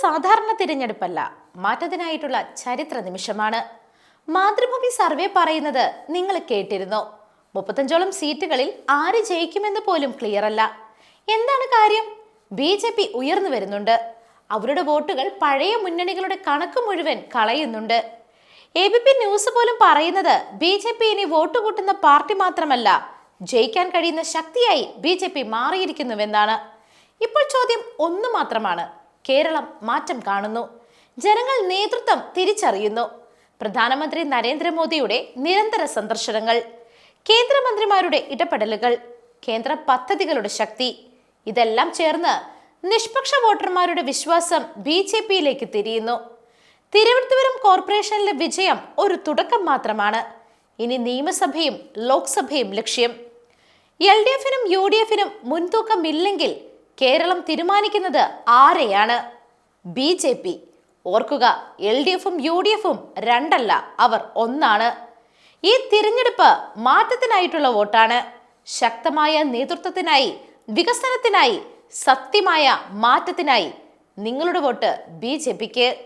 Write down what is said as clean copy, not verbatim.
സാധാരണ തിരഞ്ഞെടുപ്പല്ല, മാറ്റത്തിനായിട്ടുള്ള ചരിത്ര നിമിഷമാണ്. മാതൃഭൂമി സർവേ പറയുന്നത് നിങ്ങൾ കേട്ടിരുന്നോ? 35ഓളം സീറ്റുകളിൽ ആര് ജയിക്കുമെന്ന് പോലും ക്ലിയർ അല്ല. എന്താണ് കാര്യം? BJP ഉയർന്നു വരുന്നുണ്ട്. അവരുടെ വോട്ടുകൾ പഴയ മുന്നണികളുടെ കണക്ക് മുഴുവൻ കളയുന്നുണ്ട്. ABP ന്യൂസ് പോലും പറയുന്നത് BJP ഇനി വോട്ട് കൂട്ടുന്ന പാർട്ടി മാത്രമല്ല, ജയിക്കാൻ കഴിയുന്ന ശക്തിയായി BJP മാറിയിരിക്കുന്നുവെന്നാണ്. ഇപ്പോൾ ചോദ്യം ഒന്നു മാത്രമാണ്: കേരളം മാറ്റം കാണുന്നു, ജനങ്ങൾ നേതൃത്വം തിരിച്ചറിയുന്നു. പ്രധാനമന്ത്രി നരേന്ദ്രമോദിയുടെ നിരന്തര സന്ദർശനങ്ങൾ, കേന്ദ്രമന്ത്രിമാരുടെ ഇടപെടലുകൾ, കേന്ദ്ര പദ്ധതികളുടെ ശക്തി, ഇതെല്ലാം ചേർന്ന് നിഷ്പക്ഷ വോട്ടർമാരുടെ വിശ്വാസം BJPയിലേക്ക് തിരിയുന്നു. തിരുവനന്തപുരം കോർപ്പറേഷനിലെ വിജയം ഒരു തുടക്കം മാത്രമാണ്. ഇനി നിയമസഭയും ലോക്സഭയും ലക്ഷ്യം. LDFനും UDFനും മുൻതൂക്കമില്ലെങ്കിൽ കേരളം തീരുമാനിക്കുന്നത് ആരെയാണ്? BJP. ഓർക്കുക, LDFും UDFും രണ്ടല്ല, അവർ ഒന്നാണ്. ഈ തിരഞ്ഞെടുപ്പ് മാറ്റത്തിനായിട്ടുള്ള വോട്ടാണ്. ശക്തമായ നേതൃത്വത്തിനായി, വികസനത്തിനായി, സത്യമായ മാറ്റത്തിനായി. നിങ്ങളുടെ വോട്ട് BJPക്ക്.